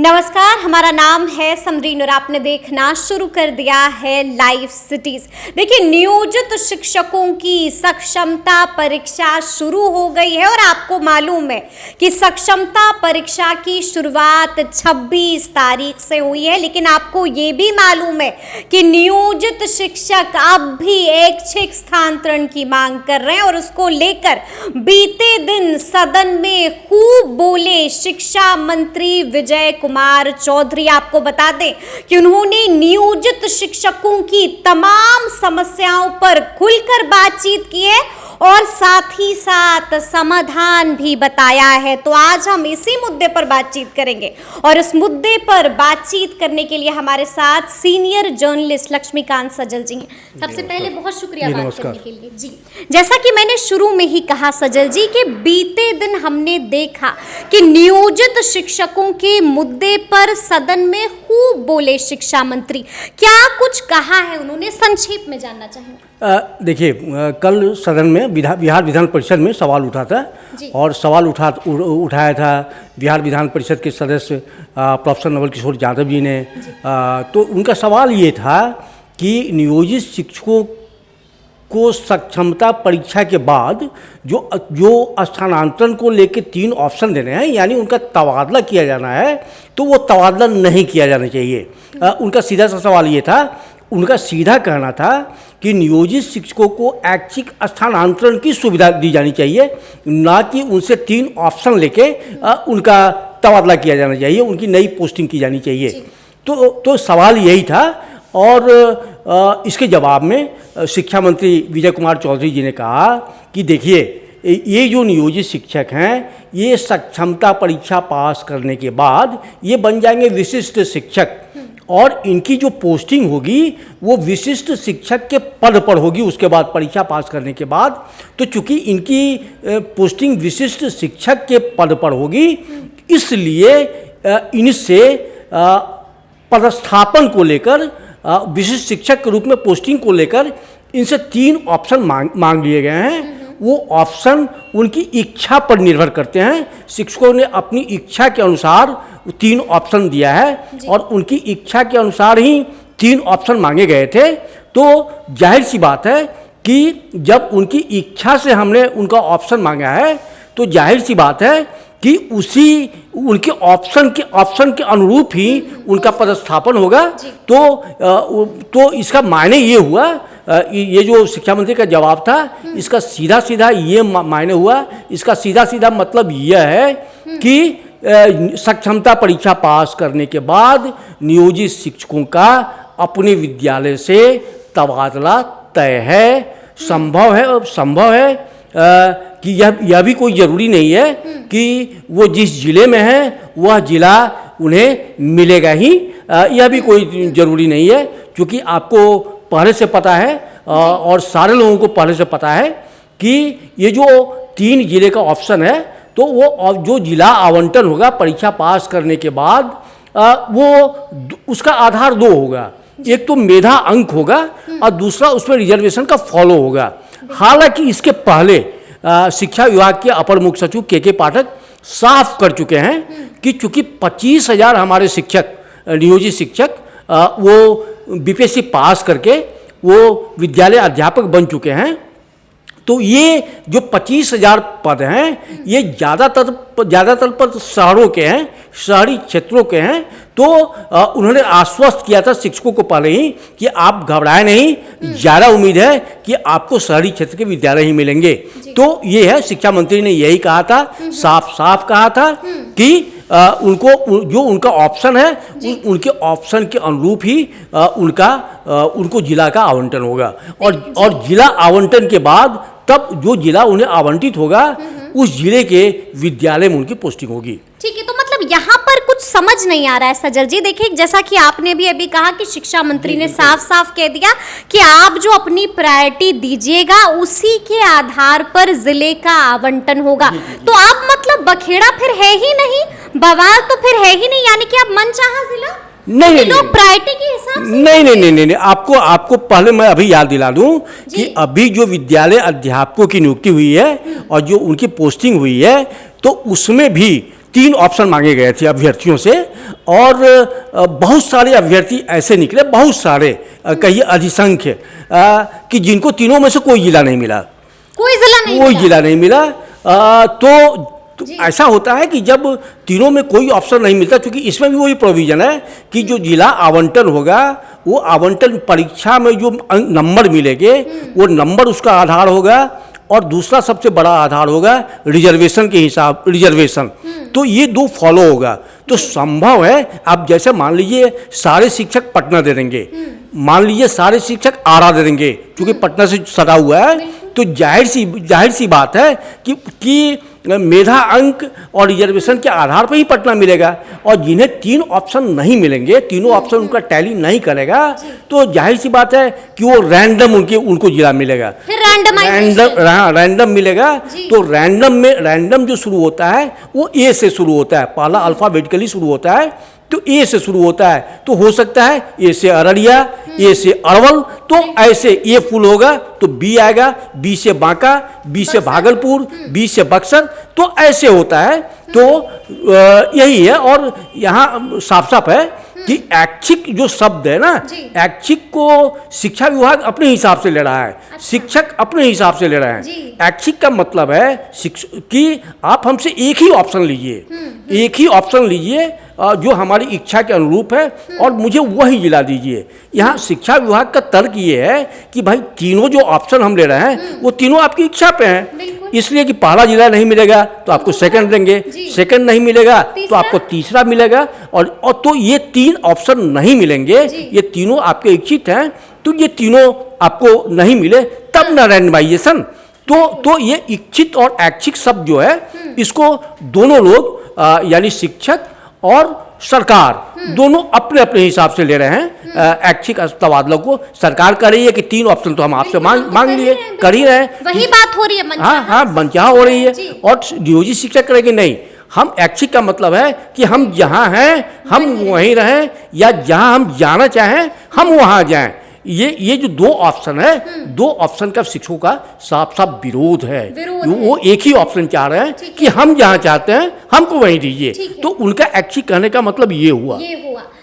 नमस्कार, हमारा नाम है समरीन और आपने देखना शुरू कर दिया है लाइव सिटीज। देखिए, नियोजित शिक्षकों की सक्षमता परीक्षा शुरू हो गई है और आपको मालूम है कि सक्षमता परीक्षा की शुरुआत 26 तारीख से हुई है, लेकिन आपको ये भी मालूम है कि नियोजित शिक्षक अब भी ऐच्छिक स्थानांतरण की मांग कर रहे हैं और उसको लेकर बीते दिन सदन में खूब बोले शिक्षा मंत्री विजय कुमार चौधरी। आपको बता दें कि उन्होंने नियोजित शिक्षकों की तमाम समस्याओं पर खुलकर बातचीत की है और साथ ही साथ समाधान भी बताया है। तो आज हम इसी मुद्दे पर बातचीत करेंगे और इस मुद्दे पर बातचीत करने के लिए हमारे साथ सीनियर जर्नलिस्ट लक्ष्मीकांत सजल जी हैं। सबसे पहले बहुत शुक्रिया बात करने के लिए जी। जैसा कि मैंने शुरू में ही कहा सजल जी कि बीते दिन हमने देखा कि नियोजित शिक्षकों के मुद्दे पर सदन में खूब बोले शिक्षा मंत्री। क्या कुछ कहा है उन्होंने, संक्षेप में जानना चाहेंगे। देखिए, कल सदन में बिहार विधान परिषद में सवाल उठा था और सवाल उठाया था बिहार विधान परिषद के सदस्य प्रोफेसर नवल किशोर यादव जी ने। तो उनका सवाल ये था कि नियोजित शिक्षकों को सक्षमता परीक्षा के बाद जो स्थानांतरण को लेकर 3 ऑप्शन देने हैं, यानी उनका तबादला किया जाना है, तो वो तबादला नहीं किया जाना चाहिए। उनका सीधा सा सवाल ये था, उनका सीधा कहना था कि नियोजित शिक्षकों को ऐच्छिक स्थानांतरण की सुविधा दी जानी चाहिए, ना कि उनसे 3 ऑप्शन लेके उनका तबादला किया जाना चाहिए, उनकी नई पोस्टिंग की जानी चाहिए। तो सवाल यही था और इसके जवाब में शिक्षा मंत्री विजय कुमार चौधरी जी ने कहा कि देखिए, ये जो नियोजित शिक्षक हैं, ये सक्षमता परीक्षा पास करने के बाद ये बन जाएंगे विशिष्ट शिक्षक और इनकी जो पोस्टिंग होगी वो विशिष्ट शिक्षक के पद पर होगी उसके बाद, परीक्षा पास करने के बाद। तो चूंकि इनकी पोस्टिंग विशिष्ट शिक्षक के पद पर होगी, इसलिए इनसे पदस्थापन को लेकर, विशिष्ट शिक्षक के रूप में पोस्टिंग को लेकर इनसे 3 ऑप्शन मांग लिए गए हैं। वो ऑप्शन उनकी इच्छा पर निर्भर करते हैं। शिक्षकों ने अपनी इच्छा के अनुसार 3 ऑप्शन दिया है और उनकी इच्छा के अनुसार ही 3 ऑप्शन मांगे गए थे। तो जाहिर सी बात है कि जब उनकी इच्छा से हमने उनका ऑप्शन मांगा है, तो जाहिर सी बात है कि उसी उनके ऑप्शन के अनुरूप ही उनका पदस्थापन होगा। तो इसका मायने ये हुआ, ये जो शिक्षा मंत्री का जवाब था, इसका सीधा सीधा ये मायने हुआ, इसका सीधा सीधा मतलब यह है कि सक्षमता परीक्षा पास करने के बाद नियोजित शिक्षकों का अपने विद्यालय से तबादला तय है, संभव है कि यह भी कोई ज़रूरी नहीं है कि वो जिस ज़िले में है वह ज़िला उन्हें मिलेगा ही, यह भी कोई ज़रूरी नहीं है। क्योंकि आपको पहले से पता है और सारे लोगों को पहले से पता है कि ये जो 3 ज़िले का ऑप्शन है, तो वो जो ज़िला आवंटन होगा परीक्षा पास करने के बाद, वो उसका आधार 2 होगा। एक तो मेधा अंक होगा और दूसरा उसमें रिजर्वेशन का फॉलो होगा। हालांकि इसके पहले शिक्षा विभाग के अपर मुख्य सचिव के पाठक साफ कर चुके हैं कि चूंकि 25,000 हमारे शिक्षक, नियोजित शिक्षक वो बीपीएससी पास करके वो विद्यालय अध्यापक बन चुके हैं, तो ये जो 25,000 पद हैं, ये ज़्यादातर पद शहरों के हैं, शहरी क्षेत्रों के हैं। तो उन्होंने आश्वस्त किया था शिक्षकों को पहले ही कि आप घबराए नहीं, ज़्यादा उम्मीद है कि आपको शहरी क्षेत्र के विद्यालय ही मिलेंगे। तो ये है, शिक्षा मंत्री ने यही कहा था, साफ कहा था कि उनको जो उनका ऑप्शन है, उनके ऑप्शन के अनुरूप ही उनको जिला का आवंटन होगा और जिला आवंटन के बाद तब जो जिला उन्हें आवंटित होगा उस जिले के विद्यालय में उनकी पोस्टिंग होगी। ठीक है, तो मतलब यहाँ पर कुछ समझ नहीं आ रहा है सजल जी। देखिए, जैसा कि आपने भी अभी कहा कि शिक्षा मंत्री ने साफ कह दिया कि आप जो अपनी प्रायोरिटी दीजिएगा उसी के आधार पर जिले का आवंटन होगा। तो आप मतलब बखेड़ा फिर है ही नहीं, बवाल तो फिर है ही नहीं, यानी कि आप मनचाहा जिला नहीं, लोग प्रायोरिटी के हिसाब से नहीं। आपको पहले मैं अभी याद दिला दूं कि अभी जो विद्यालय अध्यापकों की नियुक्ति हुई है और जो उनकी पोस्टिंग हुई है, तो उसमें भी 3 ऑप्शन मांगे गए थे अभ्यर्थियों से और बहुत सारे अभ्यर्थी ऐसे निकले, बहुत सारे कहिए अधिसंख्य कि जिनको तीनों में से कोई जिला नहीं मिला, कोई जिला नहीं मिला। तो ऐसा होता है कि जब तीनों में कोई ऑप्शन नहीं मिलता, क्योंकि इसमें भी वही प्रोविजन है कि जो जिला आवंटन होगा वो आवंटन परीक्षा में जो नंबर मिलेंगे वो नंबर उसका आधार होगा, और दूसरा सबसे बड़ा आधार होगा रिजर्वेशन के हिसाब, रिजर्वेशन। तो ये 2 फॉलो होगा। तो संभव है, आप जैसे मान लीजिए सारे शिक्षक पटना दे देंगे, मान लीजिए सारे शिक्षक आरा दे देंगे, क्योंकि पटना से सटा हुआ है, तो जाहिर सी बात है कि मेधा अंक और रिजर्वेशन के आधार पर ही पटना मिलेगा। और जिन्हें 3 ऑप्शन नहीं मिलेंगे, तीनों ऑप्शन उनका टैली नहीं करेगा, तो जाहिर सी बात है कि वो रैंडम उनको जिला मिलेगा, रैंडम मिलेगा। तो रैंडम जो शुरू होता है वो ए से शुरू होता है, पहला अल्फाबेटिकली शुरू होता है, तो ए से शुरू होता है। तो हो सकता है ए से अररिया, ए से अरवल, तो ऐसे ए फुल होगा तो बी आएगा, बी से बांका, बी से भागलपुर, बी से बक्सर, तो ऐसे होता है। तो यही है। और यहाँ साफ साफ है कि ऐच्छिक जो शब्द है ना, ऐच्छिक को शिक्षा विभाग अपने हिसाब से ले रहा है, शिक्षक अपने हिसाब से ले रहे हैं। ऐच्छिक का मतलब है कि आप हमसे एक ही ऑप्शन लीजिए, एक ही ऑप्शन लीजिए जो हमारी इच्छा के अनुरूप है और मुझे वही जिला दीजिए। यहाँ शिक्षा विभाग का तर्क ये है कि भाई तीनों जो ऑप्शन हम ले रहे हैं वो तीनों आपकी इच्छा पे हैं, इसलिए कि पहला जिला नहीं मिलेगा तो आपको सेकंड देंगे, सेकंड नहीं मिलेगा तो आपको तीसरा मिलेगा, और तो ये 3 ऑप्शन नहीं मिलेंगे, ये तीनों आपके इच्छित हैं, तो ये तीनों आपको नहीं मिले तब ना रैंडमाइजेशन। तो ये इच्छित और ऐच्छिक शब्द जो है इसको दोनों लोग यानी शिक्षक और सरकार दोनों अपने अपने हिसाब से ले रहे हैं। ऐच्छिक तबादलों को सरकार कर रही है कि 3 ऑप्शन तो हम आपसे मांग लिए, कर ही रहे हैं, वही बात हो रही है, हाँ मनचाहा हो रही है। और नियोजित शिक्षक करेंगे नहीं, हम ऐच्छिक का मतलब है कि हम जहाँ हैं हम वहीं रहें, या जहाँ हम जाना चाहें हम वहाँ जाएं। ये जो 2 ऑप्शन है, 2 ऑप्शन का शिक्षकों का साफ साफ विरोध है। वो एक ही ऑप्शन चाह रहे हैं कि हम जहाँ चाहते हैं हमको वहीं दीजिए। तो उनका ऐच्छिक कहने का मतलब ये हुआ।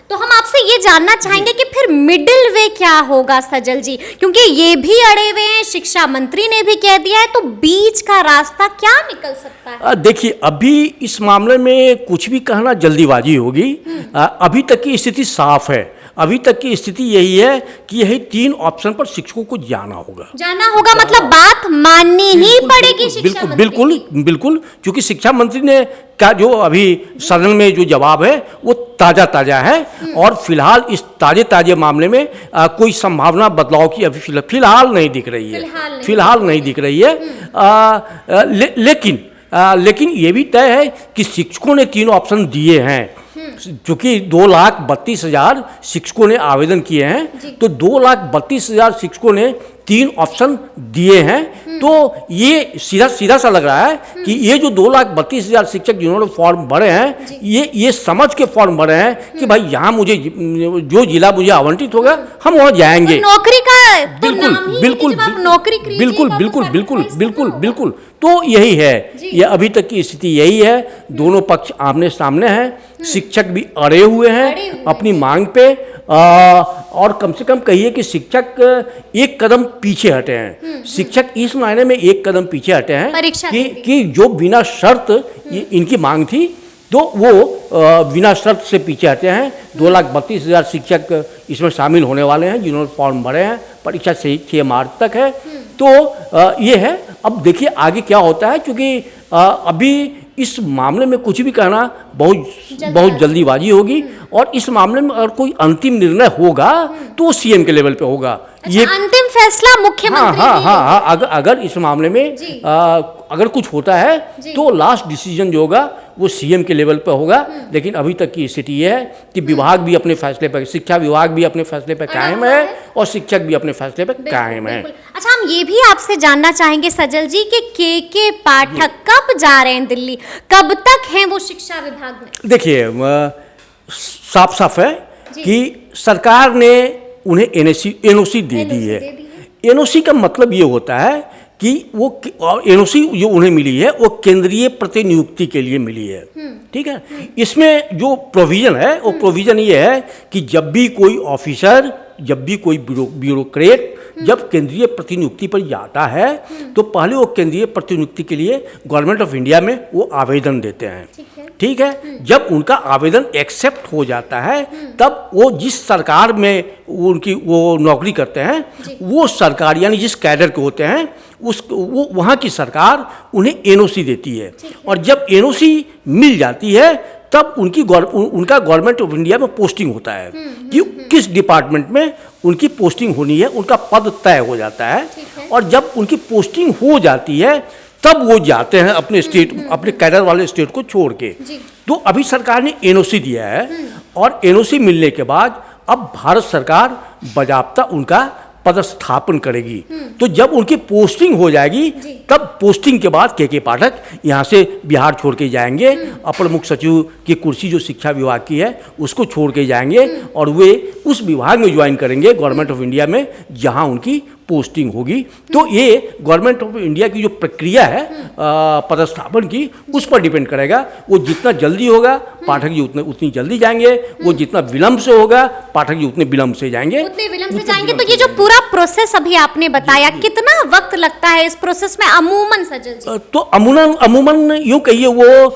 तो हम आपसे ये जानना चाहेंगे कि फिर मिडिल वे क्या होगा सजल जी, क्योंकि ये भी अड़े हुए हैं, शिक्षा मंत्री ने भी कह दिया है, तो बीच का रास्ता क्या निकल सकता है? देखिए, अभी इस मामले में कुछ भी कहना जल्दीबाजी होगी। अभी तक की स्थिति साफ है, अभी तक की स्थिति यही है कि यही 3 ऑप्शन पर शिक्षकों को जाना होगा, मतलब बात माननी ही पड़ेगी शिक्षा मंत्री। बिल्कुल, क्योंकि शिक्षा मंत्री ने का जो अभी सदन में जो जवाब है वो ताज़ा है, और फिलहाल इस ताजे मामले में कोई संभावना बदलाव की अभी फिलहाल नहीं दिख रही है, फिलहाल नहीं दिख रही है। लेकिन ये भी तय है कि शिक्षकों ने 3 ऑप्शन दिए हैं, क्योंकि 2,32,000 शिक्षकों ने आवेदन किए हैं, तो 2,32,000 शिक्षकों ने 3 ऑप्शन दिए हैं। तो ये सीधा सा लग रहा है कि ये जो 2,32,000 शिक्षक जिन्होंने फॉर्म भरे हैं, ये समझ के फॉर्म भरे हैं कि भाई यहाँ मुझे जो जिला मुझे आवंटित होगा हम वहाँ जाएंगे। नौकरी का बिल्कुल। तो यही है, ये अभी तक की स्थिति यही है। दोनों पक्ष आमने सामने हैं, शिक्षक भी अड़े हुए हैं अपनी मांग पे, और कम से कम कहिए कि शिक्षक एक कदम पीछे हटे हैं। शिक्षक इस मायने में एक कदम पीछे हटे हैं कि जो बिना शर्त इनकी मांग थी, तो वो बिना शर्त से पीछे हटे हैं। 2,32,000 शिक्षक इसमें शामिल होने वाले हैं जिन्होंने फॉर्म भरे हैं। परीक्षा 6 मार्च तक है। तो ये है, अब देखिए आगे क्या होता है, क्योंकि अभी इस मामले में कुछ भी कहना बहुत जल्दीबाजी होगी, और इस मामले में अगर कोई अंतिम निर्णय होगा तो सीएम के लेवल पे होगा। ये अंतिम फैसला मुख्यमंत्री हाँ, अगर इस मामले में अगर कुछ होता है तो लास्ट डिसीजन जो होगा वो सीएम के लेवल पे होगा। लेकिन अभी तक की स्थिति ये है कि विभाग भी अपने फैसले पर, शिक्षा विभाग भी अपने फैसले पर कायम है, और शिक्षक भी अपने फैसले पर कायम है। अच्छा, हम ये भी आपसे जानना चाहेंगे सजल जी कि के पाठक कब जा रहे हैं दिल्ली, कब तक हैं वो शिक्षा विभाग में? देखिए, साफ है कि सरकार ने उन्हें एनओसी दे दी है। एनओसी का मतलब ये होता है कि वो एनओसी जो उन्हें मिली है वो केंद्रीय प्रतिनियुक्ति के लिए मिली है। ठीक है, इसमें जो प्रोविज़न है वो प्रोविज़न ये है कि जब भी कोई ऑफिसर, जब भी कोई ब्यूरोक्रेट जब केंद्रीय प्रतिनियुक्ति पर जाता है तो पहले वो केंद्रीय प्रतिनियुक्ति के लिए गवर्नमेंट ऑफ इंडिया में वो आवेदन देते हैं। ठीक है, जब उनका आवेदन एक्सेप्ट हो जाता है तब वो जिस सरकार में उनकी वो नौकरी करते हैं वो सरकार यानी जिस कैडर के होते हैं वो वहाँ की सरकार उन्हें एनओसी देती है। और जब एनओसी मिल जाती है तब उनका गवर्नमेंट ऑफ इंडिया में पोस्टिंग होता है कि किस डिपार्टमेंट में उनकी पोस्टिंग होनी है, उनका पद तय हो जाता है। और जब उनकी पोस्टिंग हो जाती है तब वो जाते हैं अपने स्टेट, अपने कैडर वाले स्टेट को छोड़ के। तो अभी सरकार ने एनओसी दिया है और एनओसी मिलने के बाद अब भारत सरकार बाजाप्ता उनका पदस्थापन करेगी। तो जब उनकी पोस्टिंग हो जाएगी तब पोस्टिंग के बाद के पाठक यहाँ से बिहार छोड़ के जाएंगे, अपर मुख्य सचिव की कुर्सी जो शिक्षा विभाग की है उसको छोड़ के जाएंगे और वे उस विभाग में ज्वाइन करेंगे गवर्नमेंट ऑफ इंडिया में जहाँ उनकी पोस्टिंग होगी। तो ये गवर्नमेंट ऑफ इंडिया की जो प्रक्रिया है पदस्थापन की उस पर डिपेंड करेगा। वो जितना जल्दी होगा पाठक जी उतनी जल्दी जाएंगे, वो जितना विलम्ब से होगा पाठक जी उतने विलम्ब से जाएंगे। तो ये जो पूरा प्रोसेस अभी आपने बताया कितना वक्त लगता है इस प्रोसेस में अमूमन सजल जी? तो अमूमन यूँ कहिए वो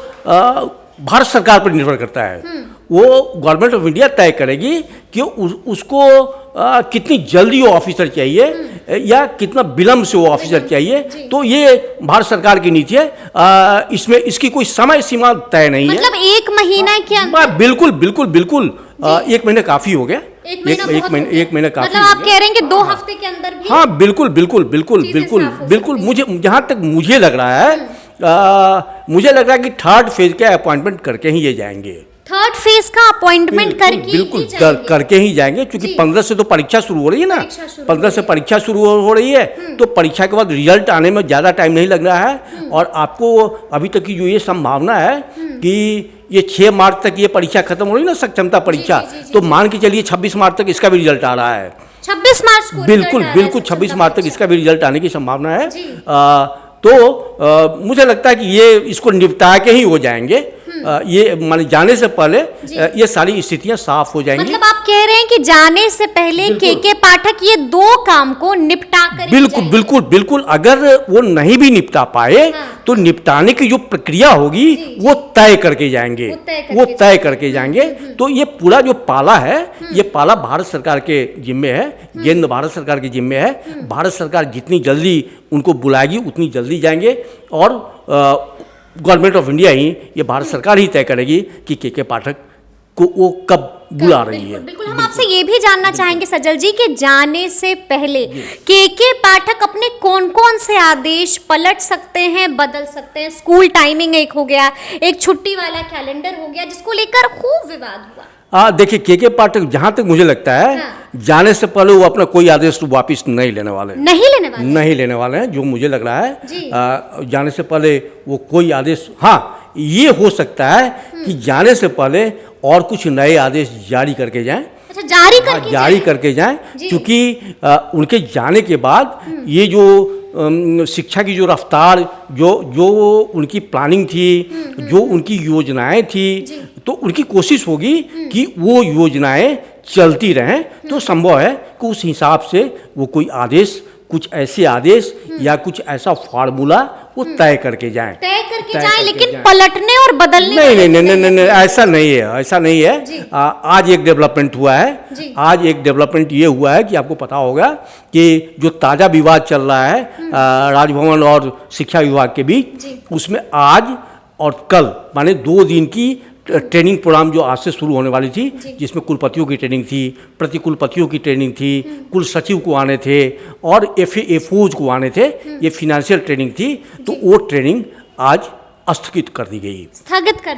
भारत सरकार पर निर्भर करता है। वो गवर्नमेंट ऑफ इंडिया तय करेगी कि उसको कितनी जल्दी वो ऑफिसर चाहिए या कितना विलम्ब से वो ऑफिसर चाहिए। तो ये भारत सरकार की नीति है, इसमें इसकी कोई समय सीमा तय नहीं है। मतलब 1 महीना के अंदर? बिल्कुल बिल्कुल बिल्कुल 1 महीना काफी हो गया। 1 महीना काफी। मतलब आप कह रहे हैं कि 2 हफ्ते के अंदर भी? हाँ बिल्कुल बिल्कुल बिल्कुल बिल्कुल बिल्कुल। मुझे जहाँ तक मुझे लग रहा है मुझे लग रहा है कि 3rd फेज का अपॉइंटमेंट करके ही ये जाएंगे। 3rd फेज का अपॉइंटमेंट करके बिल्कुल करके ही जाएंगे क्योंकि 15 से तो परीक्षा शुरू हो रही है ना। 15 से परीक्षा शुरू हो रही है तो परीक्षा के बाद रिजल्ट आने में ज़्यादा टाइम नहीं लग रहा है। और आपको अभी तक की जो ये संभावना है कि ये 6 मार्च तक ये परीक्षा खत्म हो रही है ना, सक्षमता परीक्षा, तो मान के चलिए 26 मार्च तक इसका भी रिजल्ट आ रहा है। 26 मार्च को? बिल्कुल बिल्कुल 26 मार्च तक इसका भी रिजल्ट आने की संभावना है। तो मुझे लगता है कि ये इसको निपटा के ही हो जाएंगे। ये माने जाने से पहले ये सारी स्थितियां साफ हो जाएंगी। मतलब आप कह रहे हैं कि जाने से पहले के पाठक ये 2 काम को निपटा कर बिल्कुल बिल्कुल बिल्कुल। अगर वो नहीं भी निपटा पाए तो निपटाने की जो प्रक्रिया होगी वो तय करके जाएंगे, वो तय करके जाएंगे। तो ये पूरा जो पाला है ये पाला भारत सरकार के जिम्मे है, गेंद भारत सरकार के जिम्मे है। भारत सरकार जितनी जल्दी उनको बुलाएगी उतनी जल्दी जाएंगे और गवर्नमेंट ऑफ इंडिया ही, ये भारत सरकार ही तय करेगी कि के पाठक को वो कब बुला रही है। बिल्कुल हम आपसे ये भी जानना चाहेंगे सजल जी कि जाने से पहले के पाठक अपने कौन कौन से आदेश पलट सकते हैं, बदल सकते हैं? स्कूल टाइमिंग एक हो गया, एक छुट्टी वाला कैलेंडर हो गया जिसको लेकर खूब विवाद हुआ। देखिए के पाठक जहाँ तक मुझे लगता है जाने से पहले वो अपना कोई आदेश तो वापिस नहीं लेने वाले हैं जो मुझे लग रहा है। जाने से पहले वो कोई आदेश, हाँ ये हो सकता है कि जाने से पहले और कुछ नए आदेश जारी करके जाएं। अच्छा, जारी करके जाएं क्योंकि उनके जाने के बाद ये जो शिक्षा की जो रफ्तार, जो उनकी प्लानिंग थी, जो उनकी योजनाएं थी, तो उनकी कोशिश होगी कि वो योजनाएं चलती रहें। तो संभव है कि उस हिसाब से वो कोई आदेश, कुछ ऐसे आदेश या कुछ ऐसा फार्मूला वो तय करके जाएं। लेकिन पलटने और बदलने नहीं, ऐसा नहीं है। आज एक डेवलपमेंट हुआ है। आज एक डेवलपमेंट ये हुआ है कि आपको पता होगा कि जो ताज़ा विवाद चल रहा है राजभवन और शिक्षा विभाग के बीच, उसमें आज और कल माने 2 दिन की ट्रेनिंग प्रोग्राम जो आज से शुरू होने वाली थी, जिसमें कुलपतियों की ट्रेनिंग थी, प्रतिकुलपतियों की ट्रेनिंग थी, कुल सचिव को आने थे और एफओज को आने थे, ये फिनेंशियल ट्रेनिंग थी। तो वो ट्रेनिंग आज स्थगित कर दी गई,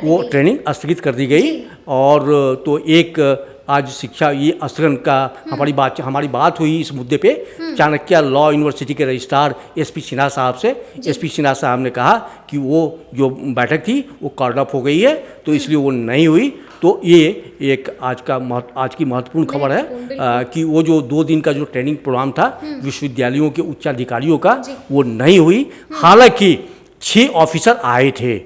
वो ट्रेनिंग स्थगित कर दी गई। और तो एक आज शिक्षा ये असरन का हमारी बात हुई इस मुद्दे पे चाणक्य लॉ यूनिवर्सिटी के रजिस्ट्रार एसपी सिन्हा साहब से। एसपी सिन्हा साहब ने कहा कि वो जो बैठक थी वो कॉल्ड ऑफ हो गई है, तो इसलिए वो नहीं हुई। तो ये एक आज की महत्वपूर्ण खबर है कि वो जो 2 दिन का जो ट्रेनिंग प्रोग्राम था विश्वविद्यालयों के उच्चाधिकारियों का वो नहीं हुई। हालांकि 6 ऑफिसर आए थे,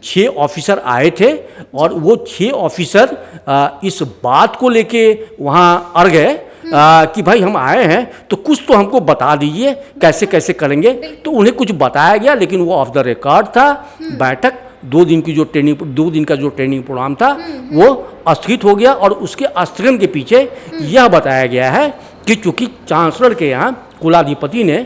6 ऑफिसर आए थे और वो 6 ऑफिसर इस बात को लेके वहाँ अड़ गए कि भाई हम आए हैं तो कुछ तो हमको बता दीजिए कैसे कैसे करेंगे। तो उन्हें कुछ बताया गया, लेकिन वो ऑफ द रिकॉर्ड था। बैठक 2 दिन का जो ट्रेनिंग प्रोग्राम था वो स्थगित हो गया और उसके स्थगन के पीछे यह बताया गया है कि चूंकि चांसलर के यहाँ कुलाधिपति ने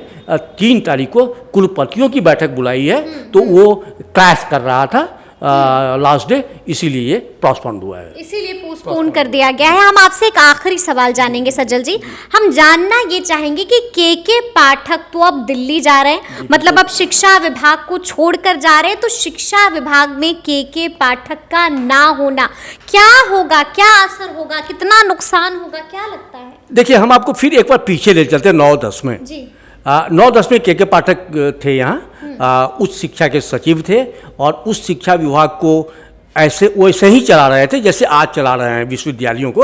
3 तारीख को कुलपतियों की बैठक बुलाई है, तो वो क्लैश कर रहा था लास्ट डे, इसीलिए ये पोस्टपोन हुआ है, इसीलिए पोस्टपोन कर दिया गया है। हम आपसे एक आखिरी सवाल जानेंगे सज्जल जी, हम जानना ये चाहेंगे कि के पाठक तो अब दिल्ली जा रहे हैं, मतलब अब शिक्षा विभाग को छोड़कर जा रहे हैं, तो शिक्षा विभाग में के पाठक का ना होना क्या होगा, क्या असर होगा, कितना नुकसान होगा, क्या लगता है? देखिए, हम आपको फिर एक बार पीछे ले चलते हैं 9-10 में जी। 9-10 में के पाठक थे यहाँ, उच्च शिक्षा के सचिव थे और उच्च शिक्षा विभाग को वैसे ही चला रहे थे जैसे आज चला रहे हैं विश्वविद्यालयों को।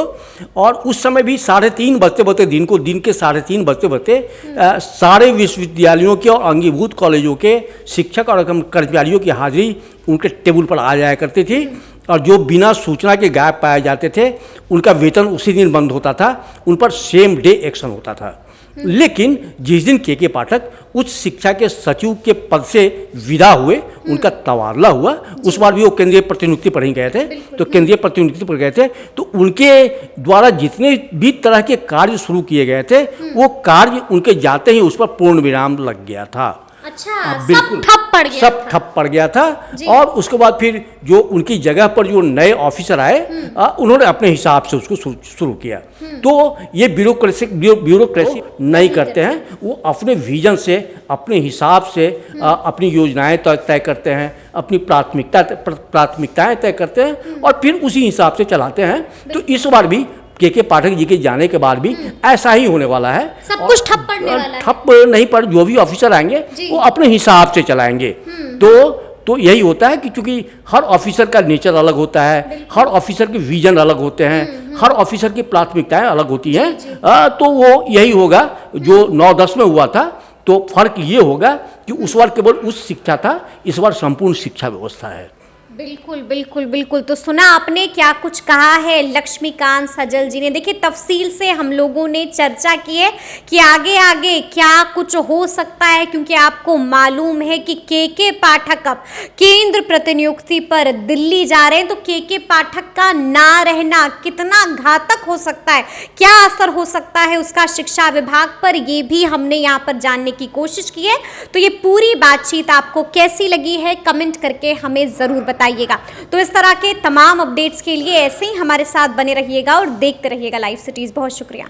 और उस समय भी 3:30 बजते दिन के 3:30 बजते सारे विश्वविद्यालयों के और अंगीभूत कॉलेजों के शिक्षक और कर्मचारियों की हाजिरी उनके टेबल पर आ जाया करती थी, और जो बिना सूचना के गायब पाए जाते थे उनका वेतन उसी दिन बंद होता था, उन पर सेम डे एक्शन होता था। लेकिन जिस दिन के पाठक उच्च शिक्षा के सचिव के पद से विदा हुए, उनका तबादला हुआ, उस बार भी वो केंद्रीय प्रतिनियुक्ति पर ही गए थे, तो केंद्रीय प्रतिनियुक्ति पर गए थे, तो उनके द्वारा जितने भी तरह के कार्य शुरू किए गए थे वो कार्य उनके जाते ही उस पर पूर्ण विराम लग गया था। अच्छा, बिल्कुल सब ठप पड़ गया था। और उसके बाद फिर जो उनकी जगह पर जो नए ऑफिसर आए उन्होंने अपने हिसाब से उसको शुरू किया। तो ये ब्यूरोक्रेसी नहीं करते हैं, वो अपने विजन से, अपने हिसाब से अपनी योजनाएं तय करते हैं, अपनी प्राथमिकताएं तय करते हैं और फिर उसी हिसाब से चलाते हैं। तो इस बार भी के पाठक जी के जाने के बाद भी ऐसा ही होने वाला है, सब कुछ ठप पड़ने वाला है। ठप नहीं पड़, जो भी ऑफिसर आएंगे वो अपने हिसाब से चलाएंगे। तो यही होता है कि चूंकि हर ऑफिसर का नेचर अलग होता है, हर ऑफिसर के विजन अलग होते हैं, हर ऑफिसर की प्राथमिकताएं अलग होती हैं, तो वो यही होगा जो 9-10 में हुआ था। तो फर्क ये होगा कि उस बार केवल उस शिक्षा था, इस बार संपूर्ण शिक्षा व्यवस्था है। बिल्कुल बिल्कुल बिल्कुल। तो सुना आपने क्या कुछ कहा है लक्ष्मीकांत सजल जी ने। देखिए, तफसील से हम लोगों ने चर्चा की है कि आगे आगे क्या कुछ हो सकता है, क्योंकि आपको मालूम है कि के पाठक अब केंद्र प्रतिनियुक्ति पर दिल्ली जा रहे हैं, तो के पाठक का ना रहना कितना घातक हो सकता है, क्या असर हो सकता है उसका शिक्षा विभाग पर, ये भी हमने यहाँ पर जानने की कोशिश की है। तो ये पूरी बातचीत आपको कैसी लगी है कमेंट करके हमें ज़रूर बताइएगा। तो इस तरह के तमाम अपडेट्स के लिए ऐसे ही हमारे साथ बने रहिएगा और देखते रहिएगा लाइव सिटीज़। बहुत शुक्रिया।